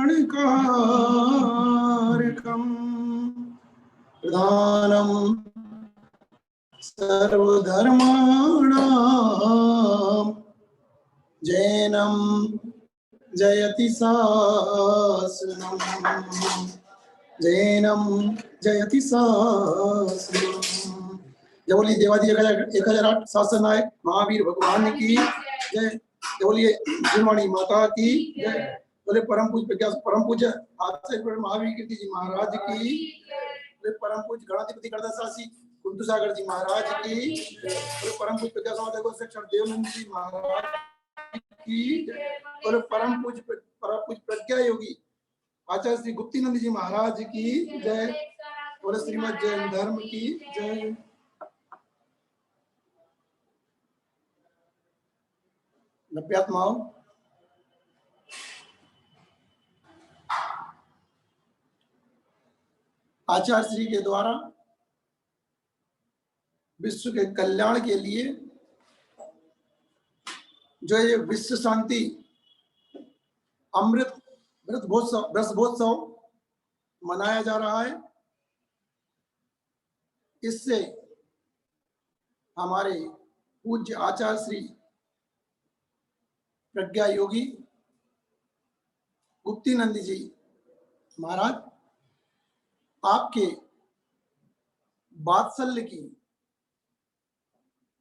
कल्याणकारकम् प्रधानम् सर्वधर्माणां जैनं जयति शास्त्रम् जैनं जयति शास्त्रम्। जय बोलिए देवादी 1008 शासन नायक महावीर भगवान की जय। जय बोलिए जिनवाणी माता की जय। बोले परम पूज्य प्रज्ञा परम पूज्य आचार्य महावीर कीर्ति जी महाराज की। बोले परम पूज्य गणाधिपति गणदासी कुंतु सागर जी महाराज की। बोले परम पूज्य प्रज्ञा समाज देवनंद जी महाराज की। बोले परम पूज्य प्रज्ञा योगी आचार्य श्री गुप्तीनंद जी महाराज की जय। बोले श्रीमद जैन धर्म की जय। नव्यात्माओं आचार्य श्री के द्वारा विश्व के कल्याण के लिए जो ये विश्व शांति अमृत ब्रह्मोत्सव मनाया जा रहा है, इससे हमारे पूज्य आचार्य श्री प्रज्ञा योगी गुप्तीनंद जी महाराज आपके वात्सल्य की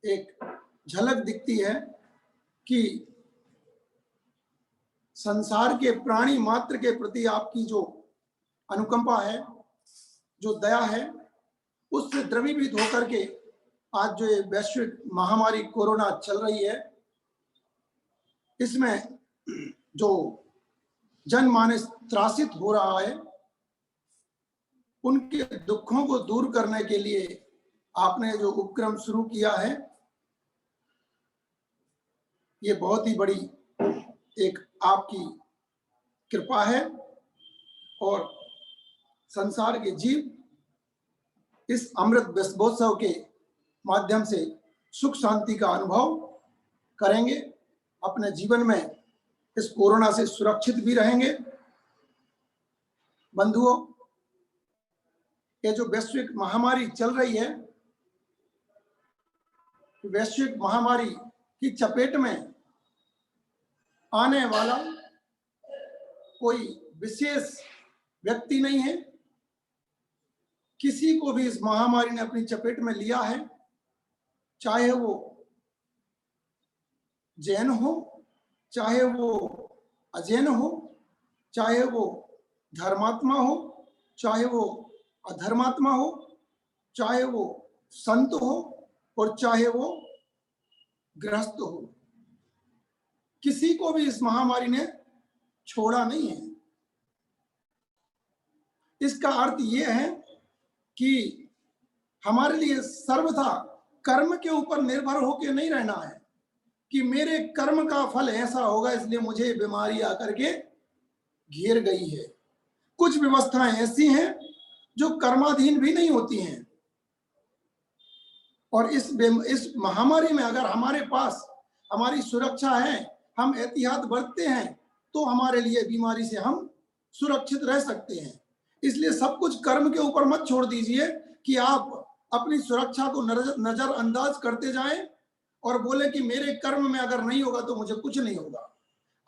एक झलक दिखती है कि संसार के प्राणी मात्र के प्रति आपकी जो अनुकंपा है, जो दया है, उससे द्रवीभूत होकर के आज जो ये वैश्विक महामारी कोरोना चल रही है, इसमें जो जनमानस त्रासित हो रहा है, उनके दुखों को दूर करने के लिए आपने जो उपक्रम शुरू किया है, ये बहुत ही बड़ी एक आपकी कृपा है और संसार के जीव इस अमृत ब्रह्मोत्सव के माध्यम से सुख शांति का अनुभव करेंगे, अपने जीवन में इस कोरोना से सुरक्षित भी रहेंगे। बंधुओं, ये जो वैश्विक महामारी चल रही है, वैश्विक महामारी की चपेट में आने वाला कोई विशेष व्यक्ति नहीं है। किसी को भी इस महामारी ने अपनी चपेट में लिया है, चाहे वो जैन हो, चाहे वो अजैन हो, चाहे वो धर्मात्मा हो, चाहे वो अधर्मात्मा हो, चाहे वो संत हो और चाहे वो गृहस्थ हो, किसी को भी इस महामारी ने छोड़ा नहीं है। इसका अर्थ यह है कि हमारे लिए सर्वथा कर्म के ऊपर निर्भर होकर नहीं रहना है कि मेरे कर्म का फल ऐसा होगा इसलिए मुझे बीमारी आकर के घेर गई है। कुछ व्यवस्थाएं ऐसी हैं जो कर्माधीन भी नहीं होती हैं, और इस महामारी में अगर हमारे पास हमारी सुरक्षा है, हम एहतियात बरतते हैं, तो हमारे लिए बीमारी से हम सुरक्षित रह सकते हैं। इसलिए सब कुछ कर्म के ऊपर मत छोड़ दीजिए कि आप अपनी सुरक्षा को नजरअंदाज करते जाएं और बोले कि मेरे कर्म में अगर नहीं होगा तो मुझे कुछ नहीं होगा।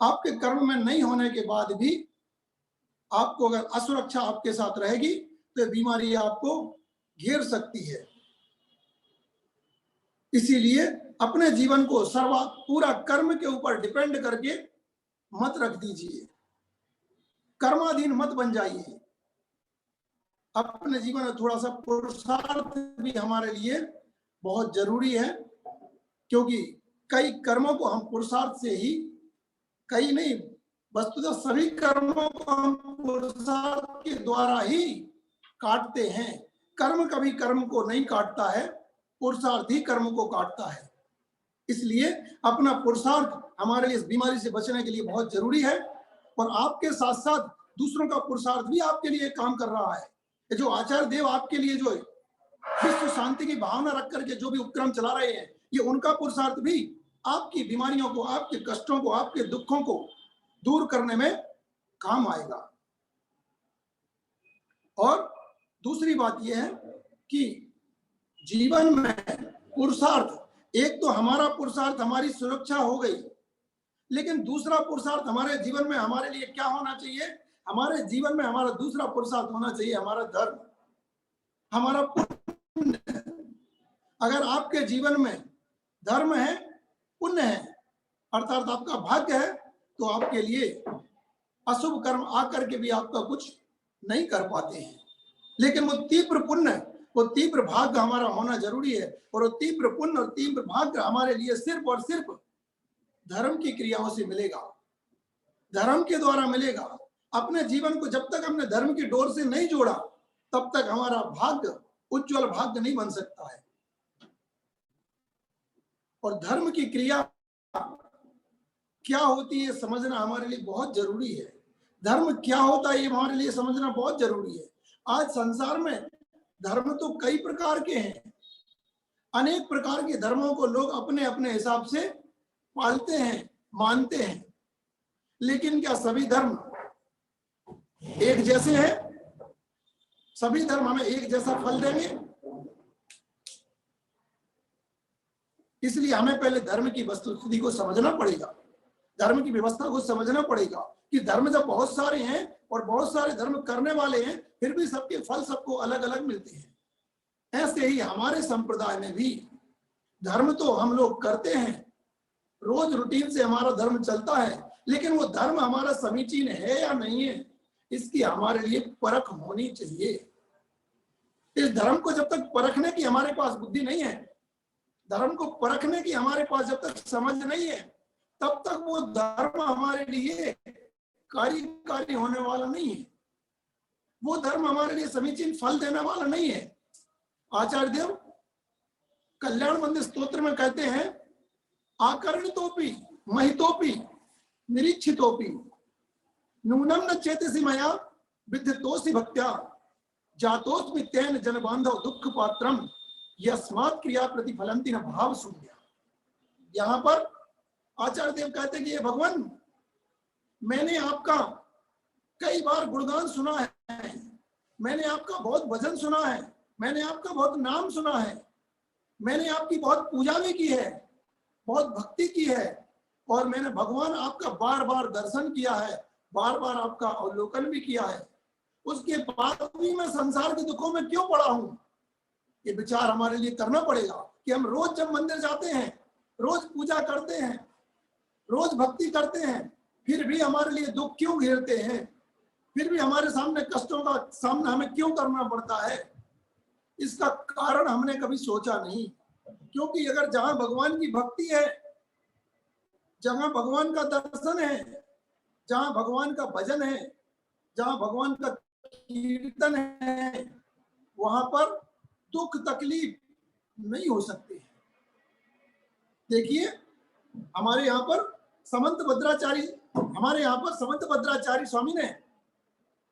आपके कर्म में नहीं होने के बाद भी आपको अगर असुरक्षा आपके साथ रहेगी तो बीमारी आपको घेर सकती है। इसीलिए अपने जीवन को पूरा कर्म के ऊपर डिपेंड करके मत रख दीजिए, कर्माधीन मत बन जाइए। अपने जीवन में थोड़ा सा पुरुषार्थ भी हमारे लिए बहुत जरूरी है, क्योंकि कई कर्मों को हम पुरुषार्थ से ही, कई नहीं वस्तुतः सभी कर्मों को हम पुरुषार्थ के द्वारा ही काटते हैं। कर्म कभी कर्म को नहीं काटता है, पुरुषार्थ ही कर्म को काटता है। इसलिए अपना पुरुषार्थ हमारे लिए इस बीमारी से बचने के लिए बहुत जरूरी है, और आपके साथ साथ दूसरों का पुरुषार्थ भी आपके लिए काम कर रहा है। जो आचार्य देव आपके लिए जो विश्व शांति की भावना रख करके जो भी उपक्रम चला रहे हैं, ये उनका पुरुषार्थ भी आपकी बीमारियों को, आपके कष्टों को, आपके दुखों को दूर करने में काम आएगा। और दूसरी बात यह है कि जीवन में पुरुषार्थ, एक तो हमारा पुरुषार्थ हमारी सुरक्षा हो गई, लेकिन दूसरा पुरुषार्थ हमारे जीवन में हमारे लिए क्या होना चाहिए? हमारे जीवन में हमारा दूसरा पुरुषार्थ होना चाहिए हमारा धर्म, हमारा पुण्य। अगर आपके जीवन में धर्म है, पुण्य है, अर्थात आपका भाग्य है, तो आपके लिए अशुभ कर्म आकर के भी आपका कुछ नहीं कर पाते हैं। लेकिन वो तीव्र पुण्य, वो तीव्र भाग्य हमारा होना जरूरी है। और वो तीव्र पुण्य और तीव्र भाग्य हमारे लिए सिर्फ और सिर्फ धर्म की क्रियाओं से मिलेगा, धर्म के द्वारा मिलेगा। अपने जीवन को जब तक हमने धर्म की डोर से नहीं जोड़ा, तब तक हमारा भाग्य उज्जवल भाग्य नहीं बन सकता है। और धर्म की क्रिया क्या होती है समझना हमारे लिए बहुत जरूरी है। धर्म क्या होता है ये हमारे लिए समझना बहुत जरूरी है। आज संसार में धर्म तो कई प्रकार के हैं, अनेक प्रकार के धर्मों को लोग अपने अपने हिसाब से पालते हैं, मानते हैं। लेकिन क्या सभी धर्म एक जैसे हैं? सभी धर्म हमें एक जैसा फल देंगे? इसलिए हमें पहले धर्म की वस्तुस्थिति को समझना पड़ेगा, धर्म की व्यवस्था को समझना पड़ेगा कि धर्म जब बहुत सारे हैं और बहुत सारे धर्म करने वाले हैं, फिर भी सबके फल सबको अलग अलग मिलते हैं। ऐसे ही हमारे संप्रदाय में भी धर्म तो हम लोग करते हैं, रोज रूटीन से हमारा धर्म चलता है, लेकिन वो धर्म हमारा समीचीन है या नहीं है, इसकी हमारे लिए परख होनी चाहिए। इस धर्म को जब तक परखने की हमारे पास बुद्धि नहीं है, धर्म को परखने की हमारे पास जब तक समझ नहीं है, तब तक वो धर्म हमारे लिए कार्यकारी होने वाला नहीं है, वो धर्म हमारे लिए समीचीन फल देने वाला नहीं है। आचार्य देव कल्याण मंदिर स्तोत्र में कहते हैं, आकर्णितोपि महितोपि निरीक्षितोपि नूनम न चेतसि मया विद्यतोसि भक्त्या जातोस्मि तेन जन बांधव दुख पात्रम यस्मात् क्रिया प्रतिफलंति न भाव शून्य। यहाँ पर आचार्य देव कहते हैं कि ये भगवान, मैंने आपका कई बार गुणगान सुना है, मैंने आपका बहुत भजन सुना है, मैंने आपका बहुत नाम सुना है, मैंने आपकी बहुत पूजा भी की है, बहुत भक्ति की है, और मैंने भगवान आपका बार बार दर्शन किया है, बार बार आपका अवलोकन भी किया है। उसके बाद भी मैं संसार के दुखों में क्यों पड़ा हूं? ये विचार हमारे लिए करना पड़ेगा कि हम रोज जब मंदिर जाते हैं, रोज पूजा करते हैं, रोज भक्ति करते हैं, फिर भी हमारे लिए दुख क्यों घेरते हैं? फिर भी हमारे सामने कष्टों का सामना हमें क्यों करना पड़ता है? इसका कारण हमने कभी सोचा नहीं। क्योंकि अगर जहां भगवान की भक्ति है, जहां भगवान का दर्शन है, जहां भगवान का भजन है, जहां भगवान का कीर्तन है, वहां पर दुख तकलीफ नहीं हो सकती। देखिए हमारे यहाँ पर समंत भद्राचार्य स्वामी ने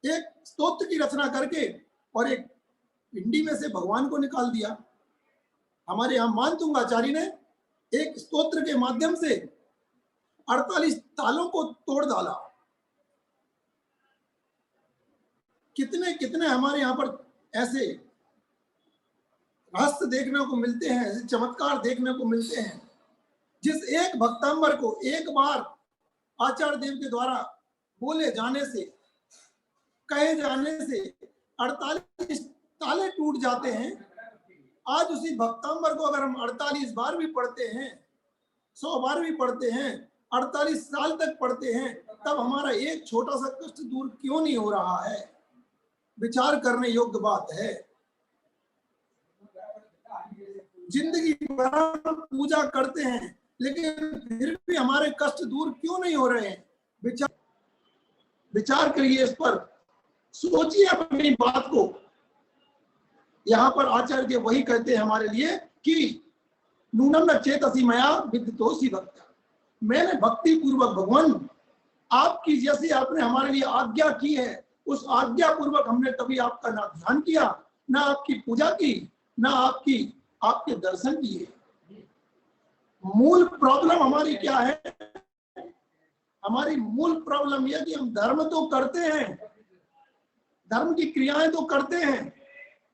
एक स्तोत्र की रचना करके और एक पिंडी में से भगवान को निकाल दिया। हमारे यहाँ मानतुंगाचार्य ने एक स्तोत्र के माध्यम से 48 तालों को तोड़ डाला। कितने कितने हमारे यहाँ पर ऐसे रहस्य देखने को मिलते हैं, ऐसे चमत्कार देखने को मिलते हैं। जिस एक भक्तांबर को एक बार आचार्य देव के द्वारा बोले जाने से, कहे जाने से 48 ताले टूट जाते हैं। आज उसी भक्तांबर को अगर हम 48 बार भी पढ़ते हैं, 100 बार भी पढ़ते हैं, 48 साल तक पढ़ते हैं, तब हमारा एक छोटा सा कष्ट दूर क्यों नहीं हो रहा है? विचार करने योग्य बात है। जिंदगी भर पूजा करते हैं, लेकिन फिर भी हमारे कष्ट दूर क्यों नहीं हो रहे हैं? विचार करिए, इस पर सोचिए अपनी बात को। यहाँ पर आचार्य देव वही कहते हैं हमारे लिए कि नूनम न चेतसि मया विद्यतोसि भक्त्या, मैंने भक्ति पूर्वक भगवान आपकी जैसी आपने हमारे लिए आज्ञा की है, उस आज्ञा पूर्वक हमने कभी आपका ना ध्यान किया, ना आपकी पूजा की, ना आपके दर्शन किए। मूल प्रॉब्लम हमारी क्या है? हमारी मूल प्रॉब्लम यह कि हम धर्म तो करते हैं, धर्म की क्रियाएं तो करते हैं,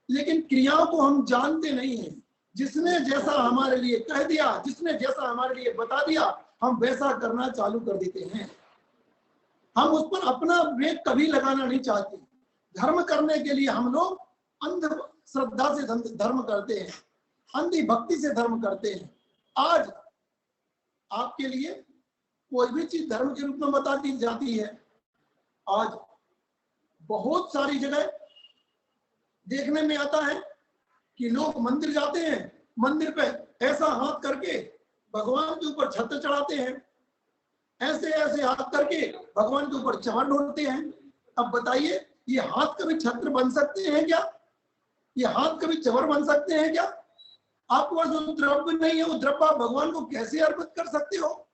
लेकिन क्रियाओं को हम जानते नहीं हैं। जिसने जैसा हमारे लिए कह दिया, जिसने जैसा हमारे लिए बता दिया, हम वैसा करना चालू कर देते हैं। हम उस पर अपना वेग कभी लगाना नहीं चाहते। धर्म करने के लिए हम लोग अंध श्रद्धा से धर्म करते हैं, अंधी भक्ति से धर्म करते हैं। आज आपके लिए कोई भी चीज धर्म के रूप में बता दी जाती है। आज बहुत सारी जगह देखने में आता है कि लोग मंदिर जाते हैं, मंदिर पे ऐसा हाथ करके भगवान के ऊपर छत्र चढ़ाते हैं, ऐसे ऐसे हाथ करके भगवान के ऊपर चवर ढोलते हैं। अब बताइए, ये हाथ कभी छत्र बन सकते हैं क्या? ये हाथ कभी चवर बन सकते हैं क्या? आपके पास जो द्रव्य नहीं है, वो द्रव्य आप भगवान को कैसे अर्पित कर सकते हो?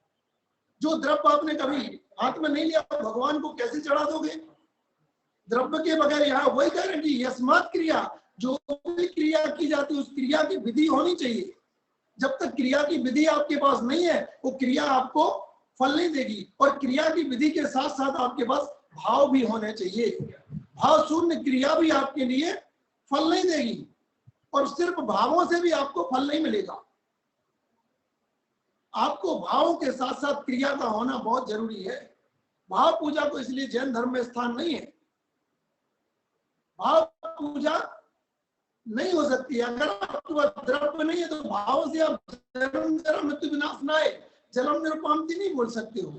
जो द्रव्य आपने कभी हाथ में नहीं लिया, भगवान को कैसे चढ़ा दोगे? द्रव्य के बगैर यहाँ वही गारंटी, यस्मात् क्रिया, जो भी क्रिया की जाती है उस क्रिया की विधि होनी चाहिए। जब तक क्रिया की विधि आपके पास नहीं है, वो क्रिया आपको फल नहीं देगी। और क्रिया की विधि के साथ साथ आपके पास भाव भी होने चाहिए। भाव शून्य क्रिया भी आपके लिए फल नहीं देगी, और सिर्फ भावों से भी आपको फल नहीं मिलेगा। आपको भावों के साथ साथ क्रिया का होना बहुत जरूरी है। भाव पूजा को इसलिए जैन धर्म में स्थान नहीं है। भाव पूजा नहीं हो सकती है। अगर आपके पास द्रव्य नहीं है तो भाव से आप जन्म जन्म मृत्यु विनाश नाय जलम निरुपामति नहीं बोल सकते हो।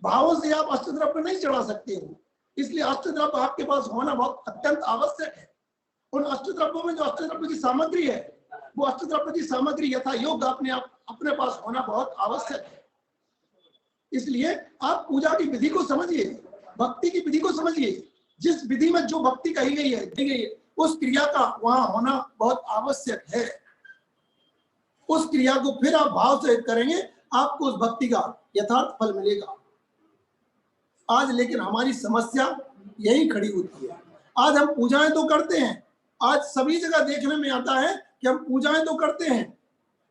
भावों से आप अष्टद्रव्य नहीं चढ़ा सकते हो। इसलिए अष्टद्रव्य आपके पास होना बहुत अत्यंत आवश्यक है। उन अष्टद्रव्यों में जो अष्टद्रव्य की सामग्री है, वो अष्टद्रव्य की सामग्री यथा योग्य अपने पास होना बहुत आवश्यक है। इसलिए आप पूजा की विधि को समझिए, भक्ति की विधि को समझिए। जिस विधि में जो भक्ति कही गई है, उस क्रिया का वहां होना बहुत आवश्यक है। उस क्रिया को फिर आप भाव से करेंगे, आपको उस भक्ति का यथार्थ फल मिलेगा। आज लेकिन हमारी समस्या यही खड़ी होती है। आज हम पूजाएं तो करते हैं, आज सभी जगह देखने में आता है कि हम पूजाएं तो करते हैं,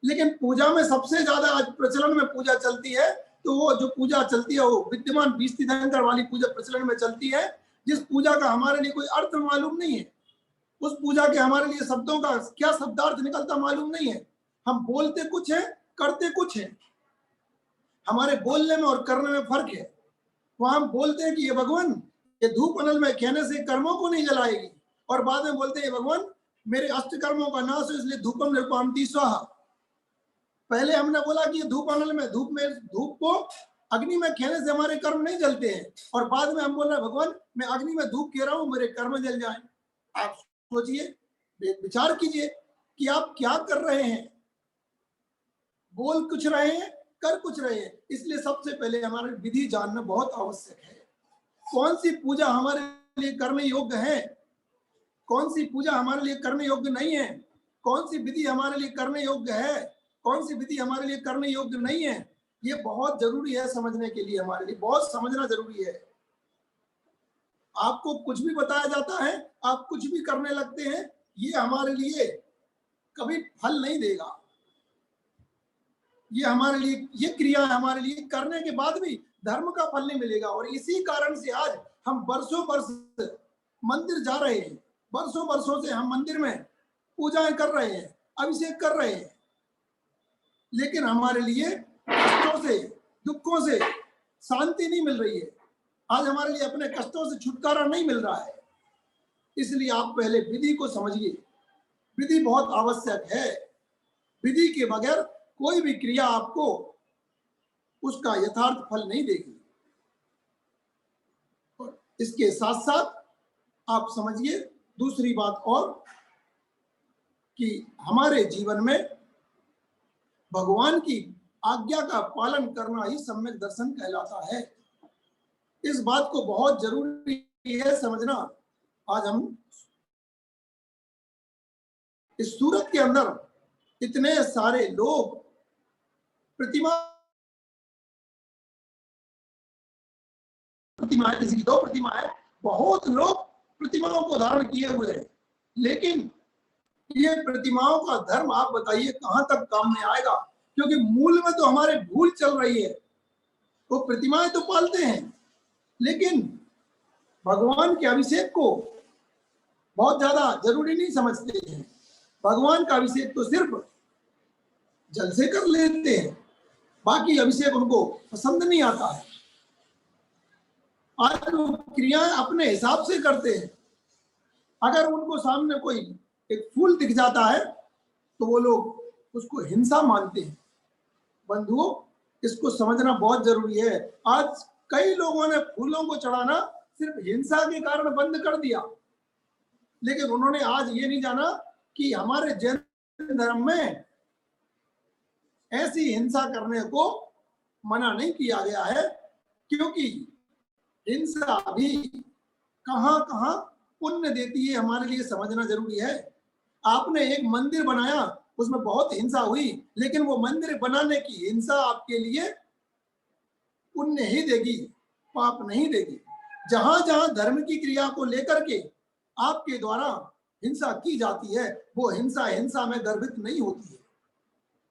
लेकिन पूजा में सबसे ज्यादा आज प्रचलन में पूजा चलती है, तो वो जो पूजा चलती है वो विद्यमान बीज तीर्थंकर वाली पूजा प्रचलन में चलती है, जिस पूजा का हमारे लिए कोई अर्थ मालूम नहीं है। उस पूजा के हमारे लिए शब्दों का क्या शब्दार्थ निकलता मालूम नहीं है। हम बोलते कुछ है, करते कुछ है। हमारे बोलने में और करने में फर्क है। वहां हम बोलते हैं कि ये भगवान, ये धूप अनल में कहने से कर्मों को नहीं जलाएगी, और बाद में बोलते हैं भगवान मेरे अष्ट कर्मों का नाश हो, इसलिए धूपम निरुपामति स्वाहा। पहले हमने बोला कि धूप अनल में, धूप को अग्नि में खेने से हमारे कर्म नहीं जलते हैं, और बाद में हम बोल रहे हैं भगवान मैं अग्नि में धूप खे रहा हूं, मेरे कर्म जल जाए। आप सोचिए, विचार कीजिए कि आप क्या कर रहे हैं। बोल कुछ रहे हैं, कर कुछ रहे हैं। इसलिए सबसे पहले हमारी विधि जानना बहुत आवश्यक है। कौन सी पूजा हमारे लिए करने योग्य है, कौन सी पूजा हमारे लिए करने योग्य नहीं है, कौन सी विधि हमारे लिए करने योग्य है, कौन सी विधि हमारे लिए करने योग्य नहीं है, ये बहुत जरूरी है समझने के लिए। हमारे लिए बहुत समझना जरूरी है। आपको कुछ भी बताया जाता है, आप कुछ भी करने लगते हैं, ये हमारे लिए कभी फल नहीं देगा। ये हमारे लिए, ये क्रिया हमारे लिए करने के बाद भी धर्म का फल नहीं मिलेगा। और इसी कारण से आज हम वर्षों वर्ष मंदिर जा रहे हैं, वर्षों वर्षों से हम मंदिर में पूजाएं कर रहे हैं, अभिषेक कर रहे हैं, लेकिन हमारे लिए कष्टों से, दुखों से शांति नहीं मिल रही है। आज हमारे लिए अपने कष्टों से छुटकारा नहीं मिल रहा है। इसलिए आप पहले विधि को समझिए। विधि बहुत आवश्यक है। विधि के बगैर कोई भी क्रिया आपको उसका यथार्थ फल नहीं देगी। और इसके साथ साथ आप समझिए दूसरी बात और, कि हमारे जीवन में भगवान की आज्ञा का पालन करना ही सम्यक दर्शन कहलाता है। इस बात को बहुत जरूरी है समझना। आज हम इस सूरत के अंदर इतने सारे लोग प्रतिमाएं, किसी की 2 प्रतिमाएं, बहुत लोग प्रतिमाओं को धारण किए हुए हैं, लेकिन ये प्रतिमाओं का धर्म आप बताइए कहां तक काम में आएगा? क्योंकि मूल में तो हमारे भूल चल रही है। वो प्रतिमाएं तो पालते हैं, लेकिन भगवान के अभिषेक को बहुत ज्यादा जरूरी नहीं समझते हैं। भगवान का अभिषेक तो सिर्फ जल से कर लेते हैं, बाकी अभिषेक उनको पसंद नहीं आता है। आज वो क्रियाएं अपने हिसाब से करते हैं। अगर उनको सामने कोई एक फूल दिख जाता है तो वो लोग उसको हिंसा मानते हैं। बंधुओं, इसको समझना बहुत जरूरी है। आज कई लोगों ने फूलों को चढ़ाना सिर्फ हिंसा के कारण बंद कर दिया, लेकिन उन्होंने आज ये नहीं जाना कि हमारे जैन धर्म में ऐसी हिंसा करने को मना नहीं किया गया है, क्योंकि हिंसा भी कहां कहां पुण्य देती है, हमारे लिए समझना जरूरी है। आपने एक मंदिर बनाया, उसमें बहुत हिंसा हुई, लेकिन वो मंदिर बनाने की हिंसा आपके लिए पुण्य ही देगी, पाप नहीं देगी। जहां जहां धर्म की क्रिया को लेकर के आपके द्वारा हिंसा की जाती है, वो हिंसा हिंसा में गर्भित नहीं होती है।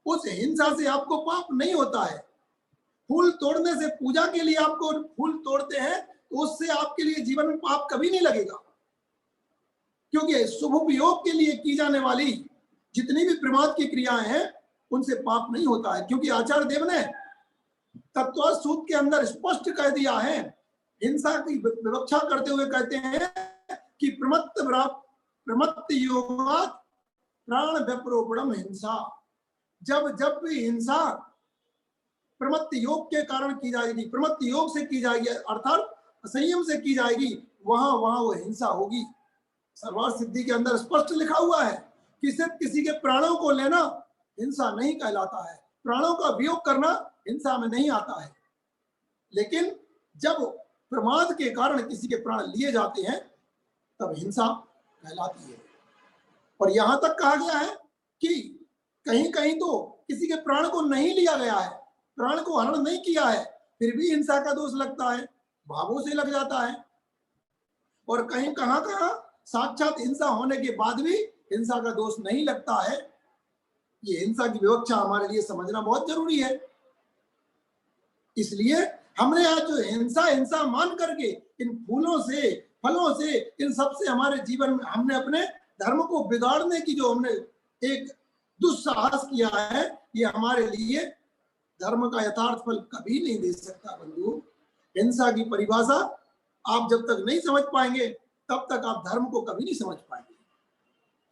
उस हिंसा से आपको पाप नहीं होता है। फूल तोड़ने से, पूजा के लिए आपको फूल तोड़ते हैं तो उससे आपके लिए जीवन में पाप कभी नहीं लगेगा, क्योंकि शुभ उपयोग के लिए की जाने वाली जितनी भी प्रमाद की क्रियाएं हैं उनसे पाप नहीं होता है। क्योंकि आचार्य देव ने तत्व सूत्र के अंदर स्पष्ट कह दिया है, हिंसा की विवक्षा करते हुए कहते हैं कि प्रमत्त योगात् प्राण व्यपरोपणम हिंसा। जब जब भी हिंसा प्रमत्त योग के कारण की जाएगी, प्रमत्त योग से की जाएगी, अर्थात संयम से की जाएगी, वहां वहां वो हिंसा होगी। सर्वार्थ सिद्धि के अंदर स्पष्ट लिखा हुआ है कि सिर्फ किसी के प्राणों को लेना हिंसा नहीं कहलाता है, प्राणों का वियोग करना हिंसा में नहीं आता है। लेकिन जब प्रमाद के कारण किसी के प्राण लिए जाते हैं तब हिंसा कहलाती है। और यहां तक कहा गया है कि कहीं कहीं तो किसी के प्राण को नहीं लिया गया है, प्राण को हरण नहीं किया है, फिर भी हिंसा का दोष लगता है, भावों से लग जाता है। और कहीं कहां कहां साक्षात हिंसा होने के बाद भी हिंसा का दोष नहीं लगता है। ये हिंसा की विवक्षा हमारे लिए समझना बहुत जरूरी है। इसलिए हमने आज जो हिंसा हिंसा मान करके इन फूलों से, फलों से, इन सब से हमारे जीवन में हमने अपने धर्म को बिगाड़ने की जो हमने एक दुस्साहस किया है, ये हमारे लिए धर्म का यथार्थ फल कभी नहीं दे सकता। बंधु, हिंसा की परिभाषा आप जब तक नहीं समझ पाएंगे तब तक आप धर्म को कभी नहीं समझ पाएंगे।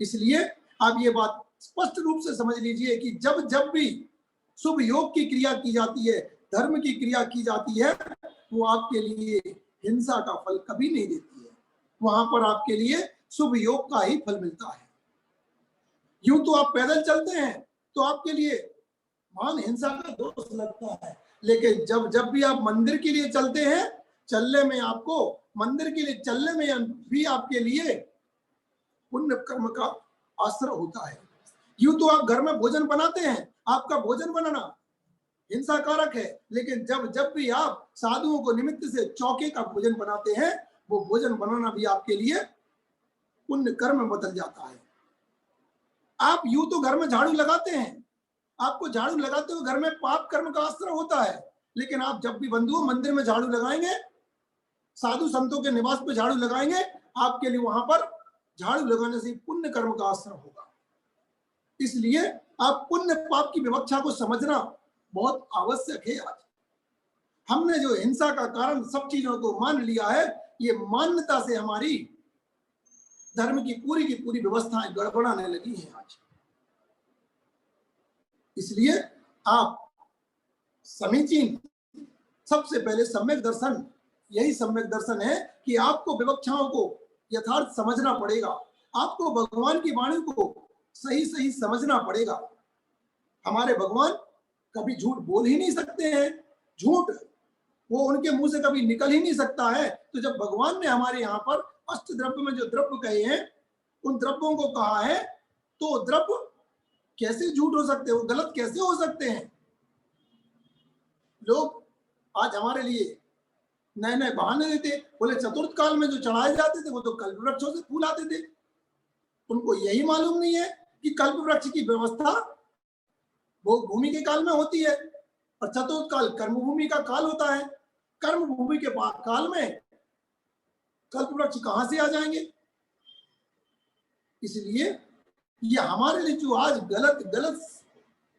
इसलिए आप ये बात स्पष्ट रूप से समझ लीजिए कि जब जब भी शुभ योग की क्रिया की जाती है, धर्म की क्रिया की जाती है, वो आपके लिए हिंसा का फल कभी नहीं देती है। वहां पर आपके लिए शुभ योग का ही फल मिलता है। यूं तो आप पैदल चलते हैं तो आपके लिए महान हिंसा का दोष लगता है, लेकिन जब जब भी आप मंदिर के लिए चलते हैं, चलने में आपको, मंदिर के लिए चलने में भी आपके लिए पुण्य कर्म का आश्रय होता है। यूं तो आप घर में भोजन बनाते हैं, आपका भोजन बनाना हिंसा कारक है, लेकिन जब जब भी आप साधुओं को निमित्त से चौके का भोजन बनाते हैं, वो भोजन बनाना भी आपके लिए पुण्य कर्म में बदल जाता है। आप यूं तो घर में झाड़ू लगाते हैं, आपको झाड़ू लगाते हुए घर में पाप कर्म का आश्रय होता है, लेकिन आप जब भी बंधुओं मंदिर में झाड़ू लगाएंगे, साधु संतों के निवास पे झाड़ू लगाएंगे, आपके लिए वहां पर झाड़ू लगाने से पुण्य कर्म का आश्रय होगा। इसलिए आप पुण्य पाप की विवक्षा को समझना बहुत आवश्यक है। आज हमने जो हिंसा का कारण सब चीजों को मान लिया है, ये मान्यता से हमारी धर्म की पूरी व्यवस्थाएं गड़बड़ाने लगी हैं आज। इसलिए आप समीचीन, सबसे पहले सम्यक दर्शन, यही सम्यक दर्शन है कि आपको विवक्षाओं को यथार्थ समझना पड़ेगा, आपको भगवान की वाणी को सही सही समझना पड़ेगा। हमारे भगवान कभी झूठ बोल ही नहीं सकते हैं, झूठ वो उनके मुंह से कभी निकल ही नहीं सकता है। तो जब भगवान ने हमारे यहाँ पर अष्ट द्रव्य में जो द्रव्य कहे हैं, उन द्रव्यों को कहा है, तो द्रव्य कैसे झूठ हो सकते हैं, वो गलत कैसे हो सकते हैं। लोग आज हमारे लिए नए नए बहाने देते, बोले चतुर्थ काल में जो चढ़ाए जाते थे वो तो कल्प वृक्षों से फूल आते थे। उनको यही मालूम नहीं है कि कल्प वृक्ष की व्यवस्था वो भूमि के काल में होती है। और चतुर्थ काल कर्मभूमि का काल होता है। कर्मभूमि के काल में कल्प वृक्ष कहां से आ जाएंगे? इसलिए ये हमारे लिए जो आज गलत गलत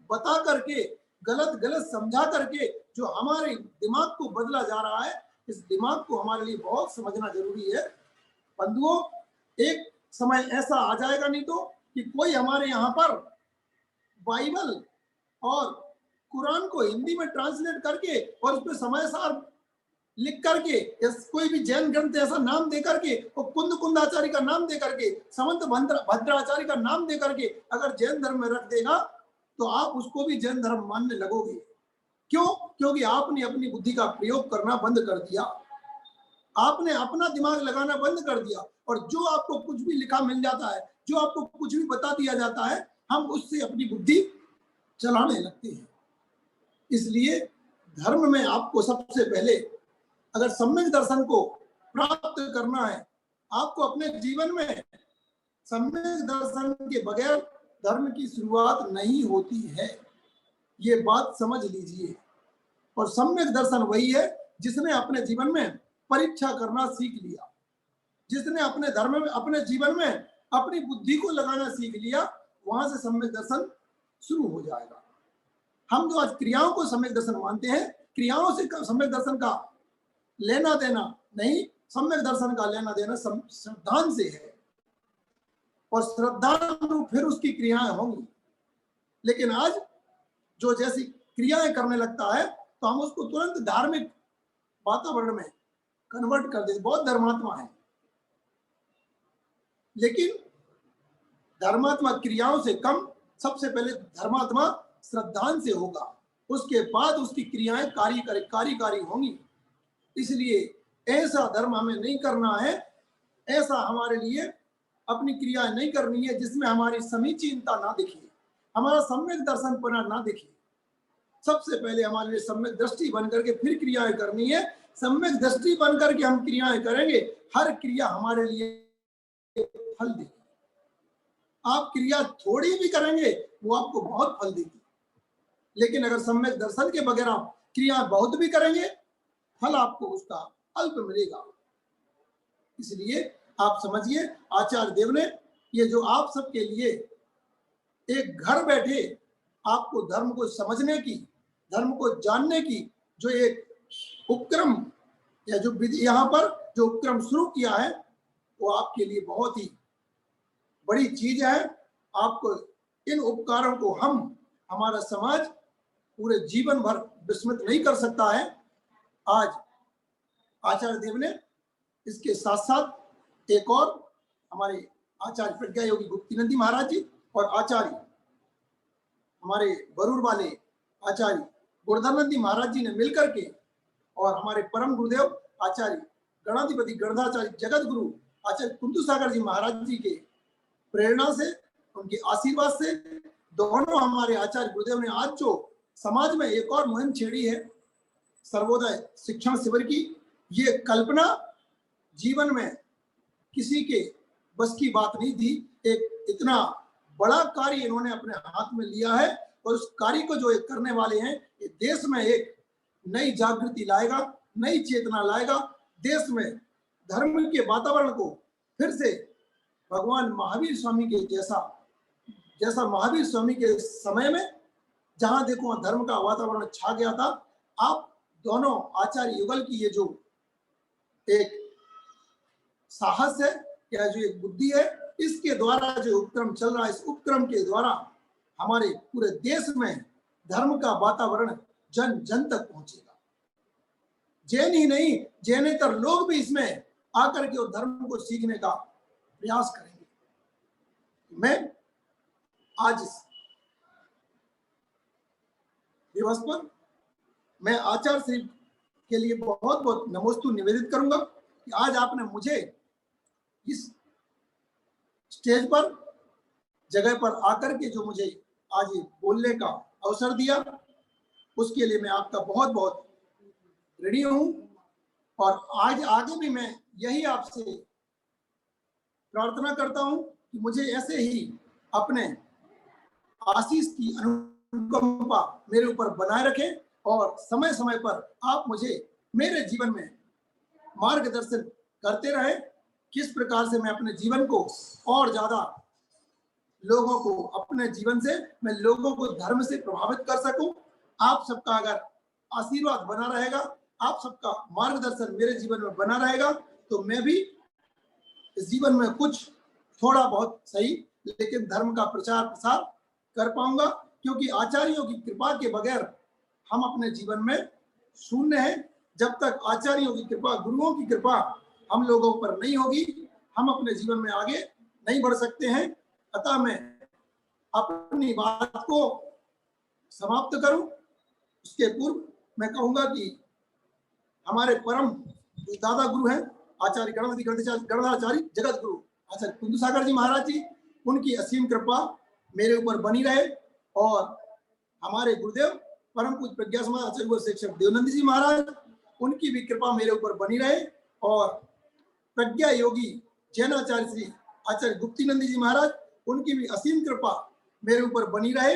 बता करके, गलत गलत समझा करके जो हमारे दिमाग को बदला जा रहा है, इस दिमाग को हमारे लिए बहुत समझना जरूरी है। बंधुओं, एक समय ऐसा आ जाएगा नहीं तो कि कोई हमारे यहाँ पर बाइबल और कुरान को हिंदी में ट्रांसलेट करके और उस पर समय सार लिख करके, कोई भी जैन ग्रंथ ऐसा नाम दे करके और कुंद कुंदाचार्य का नाम दे करके, समंत भद्राचार्य का नाम दे करके अगर जैन धर्म में रख देगा तो आप उसको भी जैन धर्म मानने लगोगे। क्यों? क्योंकि आपने अपनी बुद्धि का प्रयोग करना बंद कर दिया, आपने अपना दिमाग लगाना बंद कर दिया, और जो आपको कुछ भी लिखा मिल जाता है, जो आपको कुछ भी बता दिया जाता है, हम उससे अपनी बुद्धि चलाने लगते हैं। इसलिए धर्म में आपको सबसे पहले अगर सम्यक दर्शन को प्राप्त करना है, आपको अपने जीवन में सम्यक दर्शन के बगैर धर्म की शुरुआत नहीं होती है, ये बात समझ लीजिए। और सम्यक दर्शन वही है जिसने अपने जीवन में परीक्षा करना सीख लिया, जिसने अपने धर्म में, अपने जीवन में अपनी बुद्धि को लगाना सीख लिया, वहां से सम्यक दर्शन शुरू हो जाएगा। हम जो आज क्रियाओं को सम्यक दर्शन मानते हैं, क्रियाओं से सम्यक दर्शन का लेना देना नहीं, सम्यक दर्शन का लेना देना श्रद्धान से है, और श्रद्धान फिर उसकी क्रियाएं होंगी। लेकिन आज जो जैसी क्रियाएं करने लगता है तो हम उसको तुरंत धार्मिक वातावरण में कन्वर्ट कर देते। बहुत धर्मात्मा है, लेकिन धर्मात्मा क्रियाओं से कम, सबसे पहले धर्मात्मा श्रद्धान से होगा, उसके बाद उसकी क्रियाएं कार्यकारी होंगी। इसलिए ऐसा धर्म हमें नहीं करना है, ऐसा हमारे लिए अपनी क्रियाएं नहीं करनी है जिसमें हमारी समीचीनता ना दिखे, हमारा सम्यक दर्शन पना ना दिखे। सबसे पहले हमारे लिए सम्यक दृष्टि बन करके फिर क्रियाएं करनी है। सम्यक दृष्टि बन करके हम क्रियाएं करेंगे, हर क्रिया हमारे लिए फल देगी। आप क्रिया थोड़ी भी करेंगे वो आपको बहुत फल देगी, लेकिन अगर सम्यक दर्शन के बगैर आप क्रिया बहुत भी करेंगे, फल आपको उसका अल्प मिलेगा। इसलिए आप समझिए, आचार्य देव ने ये जो आप सबके लिए एक घर बैठे आपको धर्म को समझने की, धर्म को जानने की जो एक उपक्रम या जो विधि यहाँ पर जो उपक्रम शुरू किया है, वो आपके लिए बहुत ही बड़ी चीज है। आपको इन उपकारों को हमारा समाज पूरे जीवन भर विस्मृत नहीं कर सकता है। आज आचार्य देव ने इसके साथ साथ एक और हमारे आचार्य प्रज्ञा योगी गुप्तिनंदी महाराज जी और आचार्य हमारे बरूर वाले आचार्य गुरधरनंदी महाराज जी ने मिलकर के, और हमारे परम गुरुदेव आचार्य गणाधिपति गणधाचार्य जगत गुरु आचार्य कुंदू सागर जी महाराज जी के प्रेरणा से, उनके आशीर्वाद से, दोनों हमारे आचार्य गुरुदेव ने आज जो समाज में एक और मुहिम छेड़ी है सर्वोदय शिक्षण शिविर की, ये कल्पना जीवन में किसी के बस की बात नहीं थी। एक इतना बड़ा कार्य इन्होंने अपने हाथ में लिया है, और उस कार्य को जो एक करने वाले हैं, ये देश में एक नई जागृति लाएगा, नई चेतना लाएगा। देश में धर्म के वातावरण को फिर से भगवान महावीर स्वामी के जैसा महावीर स्वामी के समय में जहां देखो धर्म का वातावरण छा गया था, आप दोनों आचार्य युगल की ये जो एक साहस है या जो एक बुद्धि है, इसके द्वारा जो उपक्रम चल रहा है, इस उपक्रम के द्वारा हमारे पूरे देश में धर्म का वातावरण जन जन तक पहुंचेगा। जैन ही नहीं, जैनेतर लोग भी इसमें आकर के धर्म को सीखने का प्रयास करेंगे। मैं आज इस दिवस पर मैं आचार्य श्री के लिए बहुत बहुत नमोस्तु निवेदित करूंगा कि आज आपने मुझे इस स्टेज पर, जगह पर आकर के जो मुझे आज ये बोलने का अवसर दिया, उसके लिए मैं आपका बहुत बहुत ऋणी हूं। और आज आगे भी मैं यही आपसे प्रार्थना करता हूं कि मुझे ऐसे ही अपने आशीष की अनुकंपा मेरे ऊपर बनाए रखें, और समय समय पर आप मुझे मेरे जीवन में मार्गदर्शन करते रहे, किस प्रकार से मैं अपने जीवन को और ज्यादा लोगों को अपने जीवन से मैं लोगों को धर्म से प्रभावित कर सकूं। आप सबका अगर आशीर्वाद बना रहेगा, आप सबका मार्गदर्शन मेरे जीवन में बना रहेगा, तो मैं भी इस जीवन में कुछ थोड़ा बहुत सही लेकिन धर्म का प्रचार प्रसार कर पाऊंगा, क्योंकि आचार्यों की कृपा के बगैर हम अपने जीवन में शून्य हैं। जब तक आचार्यों की कृपा, गुरुओं की कृपा हम लोगों पर नहीं होगी, हम अपने जीवन में आगे नहीं बढ़ सकते हैं। अतः मैं अपनी बात को समाप्त करूं उसके पूर्व मैं कहूंगा कि हमारे परम दादा गुरु हैं आचार्य गणधाचार्य जगत गुरु आचार्य कुंदू सागर जी महाराज जी, उनकी असीम कृपा मेरे ऊपर बनी रहे, और हमारे गुरुदेव परम पूज्य प्रज्ञा समाज आचार्य शिक्षक देवनंद जी महाराज, उनकी भी कृपा मेरे ऊपर बनी रहे, और प्रज्ञा योगी जैनाचार्य श्री आचार्य गुप्तीनंद जी महाराज, उनकी भी असीम कृपा मेरे ऊपर बनी रहे।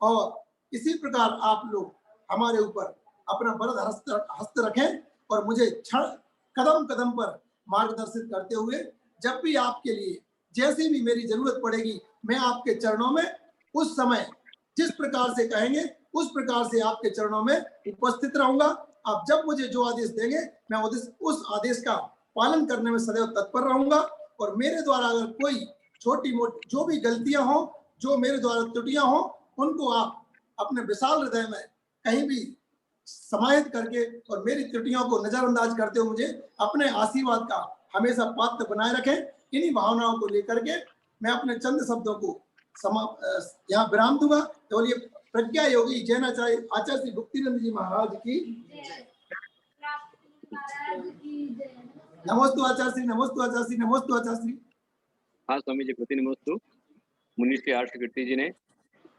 और इसी प्रकार आप लोग हमारे ऊपर अपना वरद हस्त रखें और मुझे कदम कदम पर मार्गदर्शित करते हुए जब भी आपके लिए जैसी भी मेरी जरूरत पड़ेगी, मैं आपके चरणों में उस समय जिस प्रकार से कहेंगे उस प्रकार से आपके चरणों में उपस्थित रहूंगा। आप जब मुझे जो आदेश देंगे मैं उस आदेश का पालन करने में सदैव तत्पर रहूंगा। और मेरे द्वारा अगर कोई छोटी मोटी जो भी गलतियां हो, जो मेरे द्वारा त्रुटियां हो, उनको आप अपने विशाल हृदय में कहीं भी समाहित करके और मेरी त्रुटियों को नजरअंदाज करते हुए मुझे अपने आशीर्वाद का हमेशा पात्र बनाए रखें। इन्हीं भावनाओं को लेकर के मैं अपने चंद शब्दों को यहाँ विराम दूंगा। तो बोलिए प्रज्ञा योगी जैनाचार्य आचार्य श्री गुप्तीनंद जी महाराज की नमोस्तु आचार्य श्री, नमोस्तु आचार्य श्री, नमोस्तु आचार्य श्री। हाँ स्वामी जी, प्रति नमोस्तु। मुनीष के आर्ष कीर्ति जी ने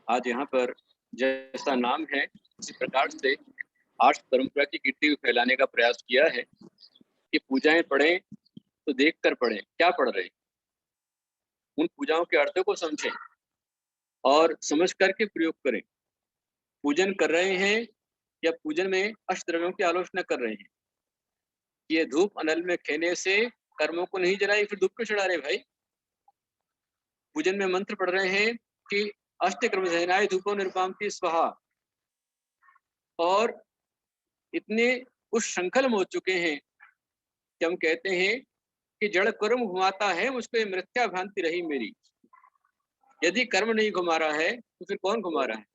आज यहाँ पर जैसा नाम है इसी प्रकार से आर्ष परंपरा की कीर्ति को फैलाने का प्रयास किया है कि पूजाएं पढ़ें तो देख कर पढ़ें क्या पढ़ रहे हैं, उन पूजाओं के अर्थों को समझें और समझ करके प्रयोग करें। पूजन कर रहे हैं या पूजन में अष्टद्रव्यों की आलोचना कर रहे हैं, ये धूप अनल में खेने से कर्मों को नहीं जलाए फिर धूप को चढ़ा रहे भाई। पूजन में मंत्र पढ़ रहे हैं कि अष्टक्रम सहनाय धूपो निर्पामति स्वाहा, और इतने उस संकल्प हो चुके हैं कि हम कहते हैं कि जड़ कर्म घुमाता है मुझको ये मिथ्या भ्रांति रही मेरी। यदि कर्म नहीं घुमा रहा है तो फिर कौन घुमा रहा है?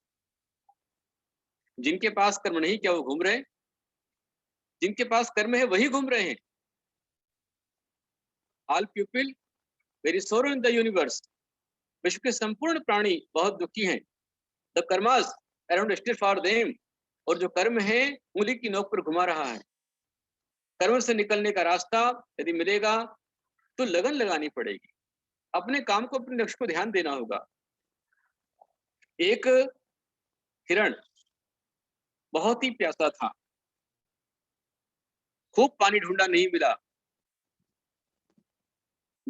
जिनके पास कर्म नहीं, क्या वो घूम रहे हैं? जिनके पास कर्म है वही घूम रहे हैं। ऑल पीपल वेरी सोरो इन द यूनिवर्स, विश्व के संपूर्ण प्राणी बहुत दुखी हैं। The karmas around still for them, और जो कर्म है उंगली की नोक पर घुमा रहा है। कर्म से निकलने का रास्ता यदि मिलेगा तो लगन लगानी पड़ेगी, अपने काम को, अपने लक्ष्य को ध्यान देना होगा। एक हिरण बहुत ही प्यासा था, खूब पानी ढूंढा, नहीं मिला।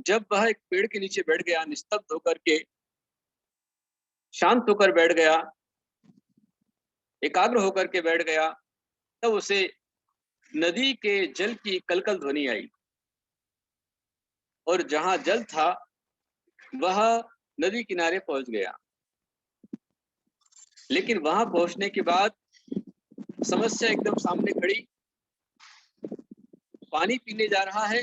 जब वह एक पेड़ के नीचे बैठ गया, निस्तब्ध होकर के, शांत होकर बैठ गया, एकाग्र होकर के बैठ गया, तब उसे नदी के जल की कलकल ध्वनि आई, और जहां जल था वह नदी किनारे पहुंच गया। लेकिन वहां पहुंचने के बाद समस्या एकदम सामने खड़ी। पानी पीने जा रहा है